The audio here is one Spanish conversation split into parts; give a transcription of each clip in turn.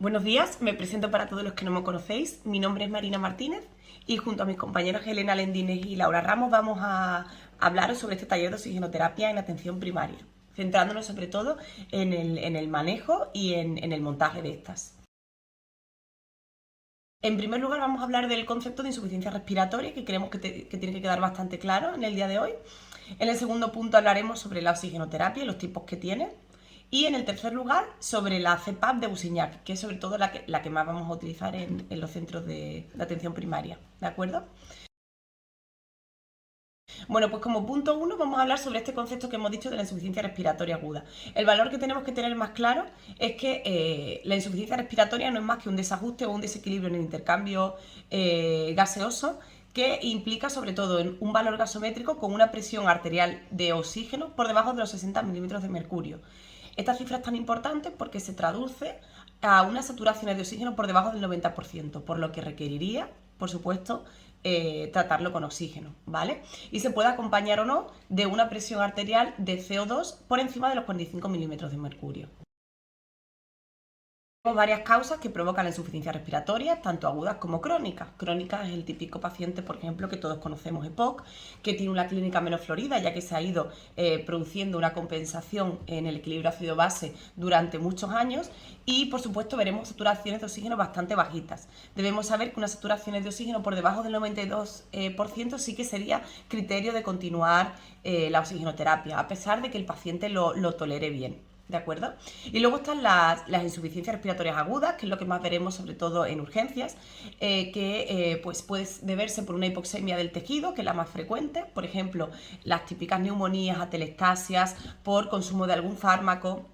Buenos días, me presento para todos los que no me conocéis. Mi nombre es Marina Martínez y junto a mis compañeros Elena Lendines y Laura Ramos vamos a hablaros sobre este taller de oxigenoterapia en atención primaria, centrándonos sobre todo en el manejo y en el montaje de estas. En primer lugar vamos a hablar del concepto de insuficiencia respiratoria, que creemos que tiene que quedar bastante claro en el día de hoy. En el segundo punto hablaremos sobre la oxigenoterapia y los tipos que tiene. Y en el tercer lugar, sobre la CPAP de Busignac, que es sobre todo la que más vamos a utilizar en los centros de atención primaria. ¿De acuerdo? Bueno, pues como punto uno vamos a hablar sobre este concepto que hemos dicho de la insuficiencia respiratoria aguda. El valor que tenemos que tener más claro es que la insuficiencia respiratoria no es más que un desajuste o un desequilibrio en el intercambio gaseoso que implica sobre todo en un valor gasométrico con una presión arterial de oxígeno por debajo de los 60 milímetros de mercurio. Esta cifra es tan importante porque se traduce a unas saturaciones de oxígeno por debajo del 90%, por lo que requeriría, por supuesto, tratarlo con oxígeno, ¿vale? Y se puede acompañar o no de una presión arterial de CO2 por encima de los 45 milímetros de mercurio. Tenemos varias causas que provocan la insuficiencia respiratoria, tanto agudas como crónicas. Crónica es el típico paciente, por ejemplo, que todos conocemos EPOC, que tiene una clínica menos florida, ya que se ha ido produciendo una compensación en el equilibrio ácido-base durante muchos años y, por supuesto, veremos saturaciones de oxígeno bastante bajitas. Debemos saber que unas saturaciones de oxígeno por debajo del 92% sí que sería criterio de continuar la oxigenoterapia, a pesar de que el paciente lo tolere bien. ¿De acuerdo? Y luego están las insuficiencias respiratorias agudas, que es lo que más veremos sobre todo en urgencias, que pues puede deberse por una hipoxemia del tejido, que es la más frecuente, por ejemplo, las típicas neumonías, atelectasias, por consumo de algún fármaco,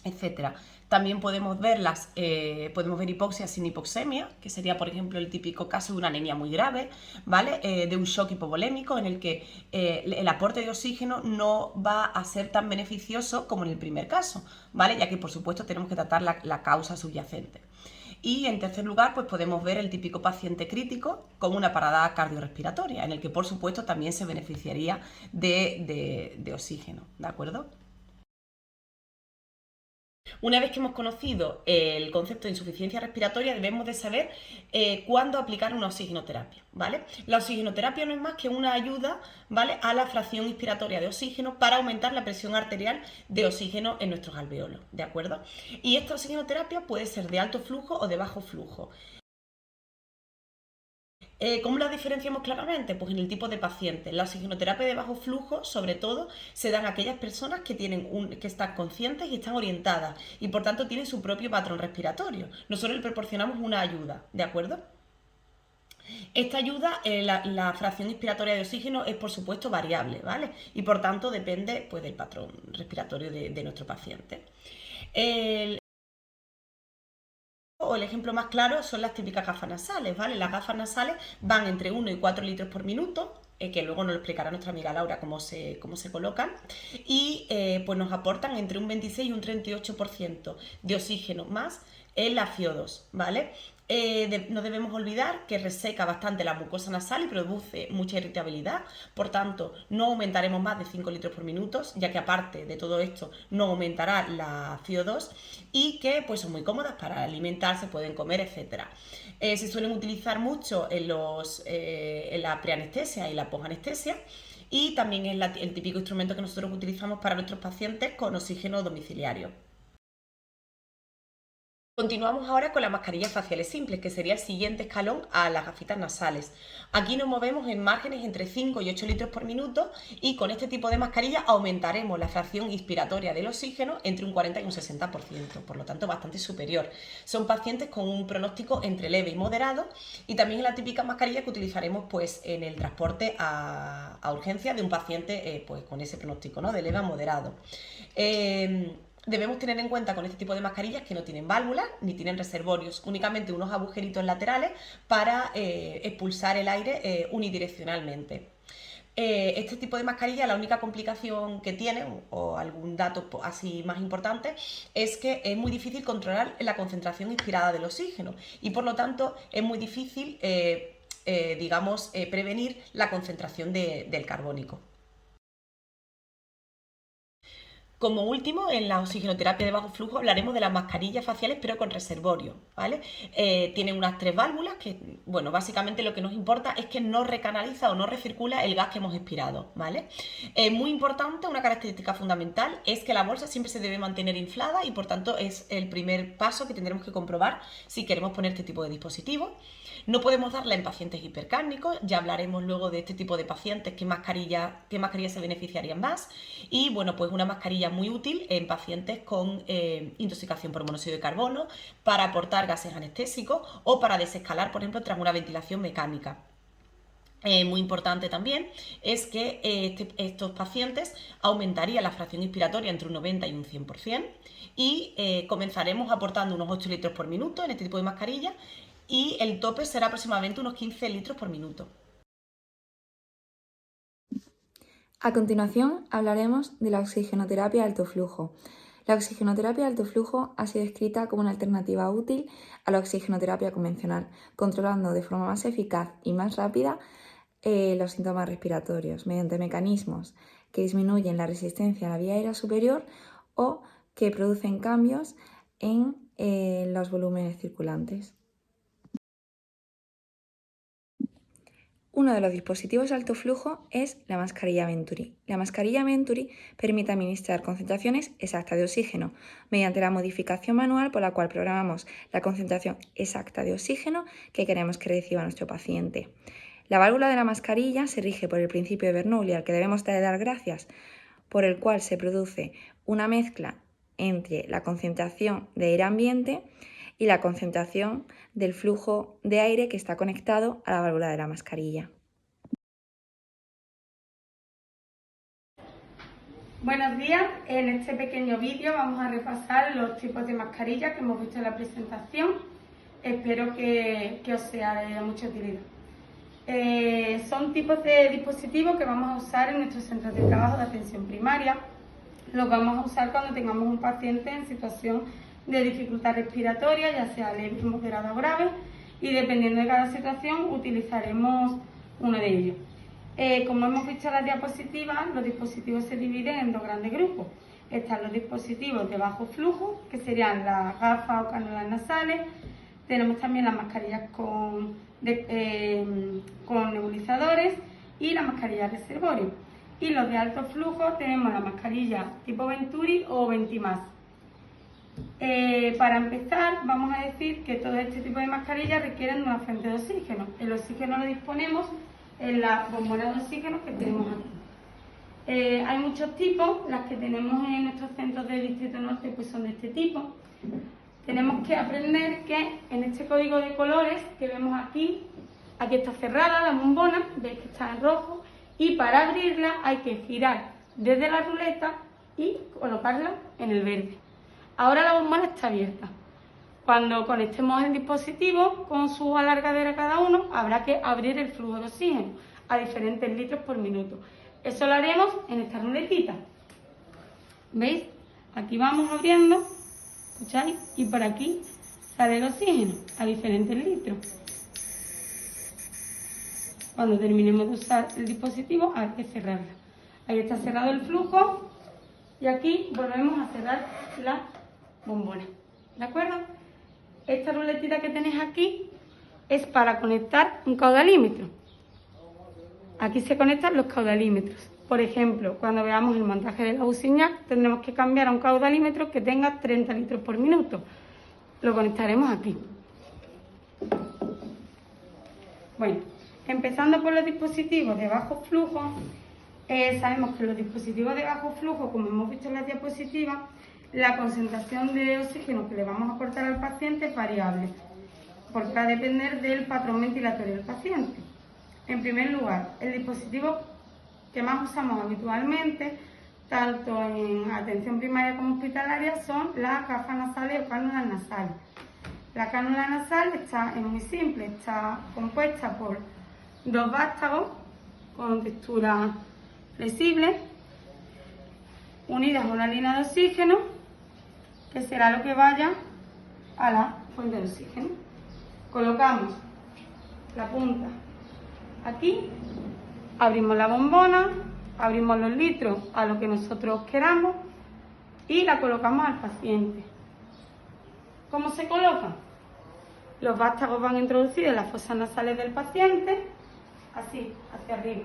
etcétera. También podemos podemos ver hipoxia sin hipoxemia, que sería, por ejemplo, el típico caso de una anemia muy grave, ¿vale? De un shock hipovolémico en el que el aporte de oxígeno no va a ser tan beneficioso como en el primer caso, ¿vale? Ya que, por supuesto, tenemos que tratar la causa subyacente. Y en tercer lugar, pues podemos ver el típico paciente crítico con una parada cardiorrespiratoria, en el que, por supuesto, también se beneficiaría de oxígeno, ¿de acuerdo? Una vez que hemos conocido el concepto de insuficiencia respiratoria, debemos de saber cuándo aplicar una oxigenoterapia, ¿vale? La oxigenoterapia no es más que una ayuda, ¿vale?, a la fracción inspiratoria de oxígeno para aumentar la presión arterial de oxígeno en nuestros alveolos, ¿de acuerdo? Y esta oxigenoterapia puede ser de alto flujo o de bajo flujo. ¿Cómo la diferenciamos claramente? Pues en el tipo de paciente. La oxigenoterapia de bajo flujo, sobre todo, se dan a aquellas personas que están conscientes y están orientadas y por tanto tienen su propio patrón respiratorio. Nosotros le proporcionamos una ayuda, ¿de acuerdo? Esta ayuda, la fracción inspiratoria de oxígeno es por supuesto variable, ¿vale? Y por tanto depende pues, del patrón respiratorio de nuestro paciente. O el ejemplo más claro son las típicas gafas nasales, ¿vale? Las gafas nasales van entre 1 y 4 litros por minuto, que luego nos lo explicará nuestra amiga Laura cómo se colocan, y pues nos aportan entre un 26 y un 38% de oxígeno más en la CO2, ¿vale? No debemos olvidar que reseca bastante la mucosa nasal y produce mucha irritabilidad, por tanto no aumentaremos más de 5 litros por minuto, ya que aparte de todo esto no aumentará la CO2 y que pues son muy cómodas para alimentarse, pueden comer, etcétera. Se suelen utilizar mucho en la preanestesia y la posanestesia y también es el típico instrumento que nosotros utilizamos para nuestros pacientes con oxígeno domiciliario. Continuamos ahora con las mascarillas faciales simples, que sería el siguiente escalón a las gafitas nasales. Aquí nos movemos en márgenes entre 5 y 8 litros por minuto y con este tipo de mascarilla aumentaremos la fracción inspiratoria del oxígeno entre un 40 y un 60%, por lo tanto bastante superior. Son pacientes con un pronóstico entre leve y moderado y también es la típica mascarilla que utilizaremos pues, en el transporte a urgencias de un paciente pues, con ese pronóstico, ¿no?, de leve a moderado. Debemos tener en cuenta con este tipo de mascarillas que no tienen válvulas ni tienen reservorios, únicamente unos agujeritos laterales para expulsar el aire unidireccionalmente. Este tipo de mascarilla, la única complicación que tiene, o algún dato así más importante, es que es muy difícil controlar la concentración inspirada del oxígeno y por lo tanto es muy difícil, prevenir la concentración del carbónico. Como último, en la oxigenoterapia de bajo flujo hablaremos de las mascarillas faciales, pero con reservorio, ¿vale? Tienen unas 3 válvulas que, bueno, básicamente lo que nos importa es que no recanaliza o no recircula el gas que hemos expirado, ¿vale? Muy importante, una característica fundamental es que la bolsa siempre se debe mantener inflada y por tanto es el primer paso que tendremos que comprobar si queremos poner este tipo de dispositivos. No podemos darla en pacientes hipercárnicos, ya hablaremos luego de este tipo de pacientes, qué mascarillas se beneficiarían más. Y bueno, pues una mascarilla muy útil en pacientes con intoxicación por monóxido de carbono, para aportar gases anestésicos o para desescalar, por ejemplo, tras una ventilación mecánica. Muy importante también es que estos pacientes aumentarían la fracción inspiratoria entre un 90 y un 100% y comenzaremos aportando unos 8 litros por minuto en este tipo de mascarilla y el tope será aproximadamente unos 15 litros por minuto. A continuación hablaremos de la oxigenoterapia de alto flujo. La oxigenoterapia de alto flujo ha sido descrita como una alternativa útil a la oxigenoterapia convencional, controlando de forma más eficaz y más rápida los síntomas respiratorios mediante mecanismos que disminuyen la resistencia a la vía aérea superior o que producen cambios en los volúmenes circulantes. Uno de los dispositivos de alto flujo es la mascarilla Venturi. La mascarilla Venturi permite administrar concentraciones exactas de oxígeno mediante la modificación manual por la cual programamos la concentración exacta de oxígeno que queremos que reciba nuestro paciente. La válvula de la mascarilla se rige por el principio de Bernoulli, al que debemos dar gracias, por el cual se produce una mezcla entre la concentración de aire ambiente y la concentración del flujo de aire que está conectado a la válvula de la mascarilla. Buenos días, en este pequeño vídeo vamos a repasar los tipos de mascarillas que hemos visto en la presentación. Espero que os sea de mucha utilidad. Son tipos de dispositivos que vamos a usar en nuestros centros de trabajo de atención primaria. Los vamos a usar cuando tengamos un paciente en situación de dificultad respiratoria, ya sea leve, moderada o grave, y dependiendo de cada situación utilizaremos uno de ellos. Como hemos visto en las diapositivas, los dispositivos se dividen en dos grandes grupos. Están los dispositivos de bajo flujo, que serían las gafas o cánulas nasales. Tenemos también las mascarillas con nebulizadores y la mascarilla reservorio. Y los de alto flujo tenemos la mascarilla tipo Venturi o Ventimás. Para empezar, vamos a decir que todo este tipo de mascarillas requieren de una fuente de oxígeno. El oxígeno lo disponemos en la bombona de oxígeno que tenemos aquí. Hay muchos tipos, las que tenemos en nuestros centros del Distrito Norte pues son de este tipo. Tenemos que aprender que en este código de colores que vemos aquí está cerrada la bombona, veis que está en rojo, y para abrirla hay que girar desde la ruleta y colocarla en el verde. Ahora la bombona está abierta. Cuando conectemos el dispositivo con su alargadera cada uno, habrá que abrir el flujo de oxígeno a diferentes litros por minuto. Eso lo haremos en esta ruletita. ¿Veis? Aquí vamos abriendo, ¿escucháis? Y por aquí sale el oxígeno a diferentes litros. Cuando terminemos de usar el dispositivo, hay que cerrarla. Ahí está cerrado el flujo y aquí volvemos a cerrar la bombona. ¿De acuerdo? Esta ruletita que tenéis aquí es para conectar un caudalímetro. Aquí se conectan los caudalímetros. Por ejemplo, cuando veamos el montaje de la Usignac, tendremos que cambiar a un caudalímetro que tenga 30 litros por minuto. Lo conectaremos aquí. Bueno, empezando por los dispositivos de bajo flujo, sabemos que los dispositivos de bajo flujo, como hemos visto en las diapositivas, la concentración de oxígeno que le vamos a aportar al paciente es variable, porque va a depender del patrón ventilatorio del paciente. En primer lugar, el dispositivo que más usamos habitualmente, tanto en atención primaria como hospitalaria, son las gafas nasales o cánulas nasales. La cánula nasal es muy simple, está compuesta por dos vástagos con textura flexible, unidas a una línea de oxígeno, que será lo que vaya a la fuente de oxígeno. Colocamos la punta aquí, abrimos la bombona, abrimos los litros a lo que nosotros queramos y la colocamos al paciente. ¿Cómo se coloca? Los vástagos van introducidos en las fosas nasales del paciente, así, hacia arriba,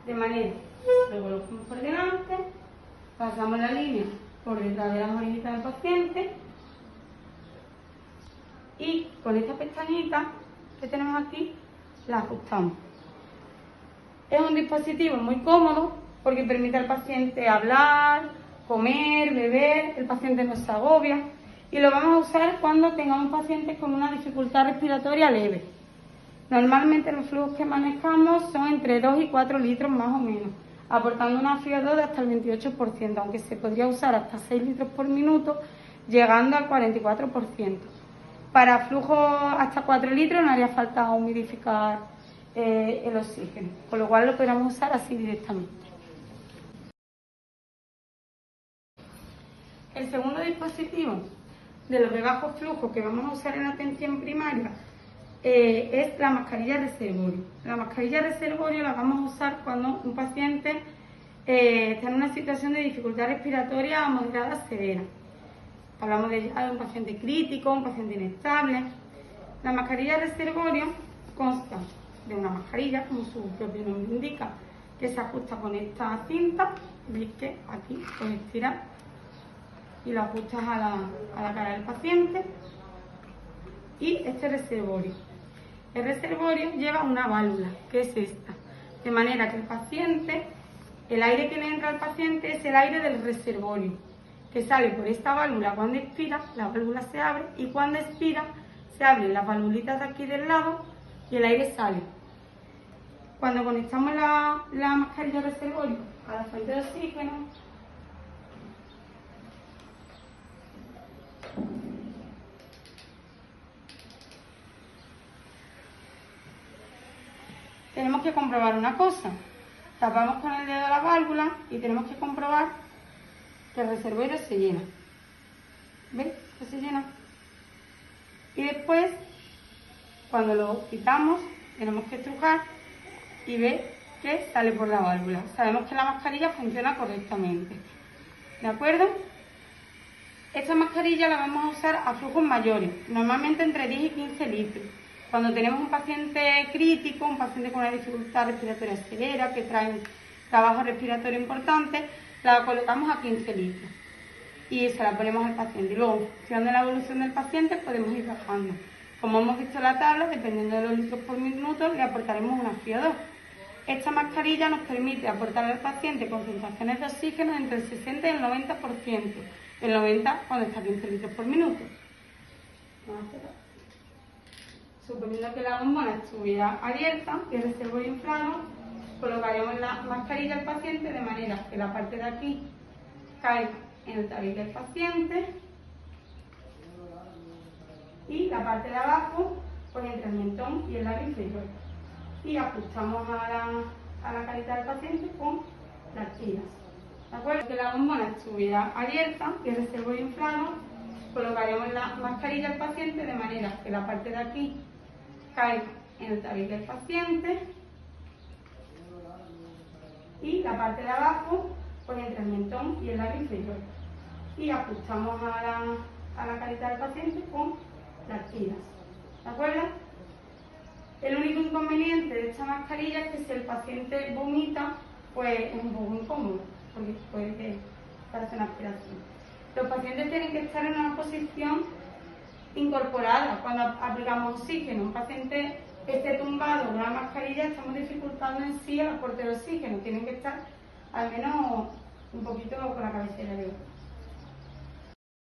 de manera, lo colocamos por delante, pasamos la línea por detrás de las orejitas del paciente y con esta pestañita que tenemos aquí, la ajustamos. Es un dispositivo muy cómodo porque permite al paciente hablar, comer, beber, el paciente no se agobia y lo vamos a usar cuando tengamos pacientes con una dificultad respiratoria leve. Normalmente los flujos que manejamos son entre 2 y 4 litros más o menos, aportando una FiO2 de hasta el 28%, aunque se podría usar hasta 6 litros por minuto, llegando al 44%. Para flujos hasta 4 litros no haría falta humidificar el oxígeno, con lo cual lo podríamos usar así directamente. El segundo dispositivo de los de bajo flujo que vamos a usar en atención primaria es la mascarilla reservorio. La mascarilla reservorio la vamos a usar cuando un paciente está en una situación de dificultad respiratoria moderada severa. Hablamos de un paciente crítico, un paciente inestable. La mascarilla reservorio consta de una mascarilla, como su propio nombre indica, que se ajusta con esta cinta. Veis que aquí puedes estirar y lo ajustas a la cara del paciente. Y este reservorio. El reservorio lleva una válvula, que es esta, de manera que el paciente, el aire que le entra al paciente es el aire del reservorio, que sale por esta válvula. Cuando expira, la válvula se abre y cuando expira, se abren las valvulitas de aquí del lado y el aire sale. Cuando conectamos la mascarilla reservorio a la fuente de oxígeno, tenemos que comprobar una cosa. Tapamos con el dedo la válvula y tenemos que comprobar que el reservorio se llena. ¿Veis? Que se llena. Y después, cuando lo quitamos, tenemos que estrujar y ver que sale por la válvula. Sabemos que la mascarilla funciona correctamente. ¿De acuerdo? Esta mascarilla la vamos a usar a flujos mayores, normalmente entre 10 y 15 litros. Cuando tenemos un paciente crítico, un paciente con una dificultad respiratoria severa, que trae un trabajo respiratorio importante, la colocamos a 15 litros y se la ponemos al paciente. Y luego, en función de la evolución del paciente, podemos ir bajando. Como hemos visto en la tabla, dependiendo de los litros por minuto, le aportaremos una FiO2. Esta mascarilla nos permite aportar al paciente concentraciones de oxígeno entre el 60 y el 90%. El 90% cuando está a 15 litros por minuto. Suponiendo que la bombona estuviera abierta y el reservorio inflado, colocaremos la mascarilla al paciente de manera que la parte de aquí caiga en el tabique del paciente y la parte de abajo pues entre el mentón y el labio inferior. Y ajustamos a la carita del paciente con las tiras. ¿De acuerdo? Que la bombona estuviera abierta y el reservorio inflado, colocaremos la mascarilla al paciente de manera que la parte de aquí caiga en el tabique del paciente y la parte de abajo pues entre el mentón y el labio inferior. Y ajustamos a la carita del paciente con las tiras. ¿De acuerdo? El único inconveniente de esta mascarilla es que si el paciente vomita, pues es un poco incómodo, porque puede hacerse una aspiración. Los pacientes tienen que estar en una posición incorporada cuando aplicamos oxígeno. Un paciente esté tumbado con una mascarilla, estamos dificultando en sí el aporte de oxígeno. Tienen que estar al menos un poquito con la cabecera arriba.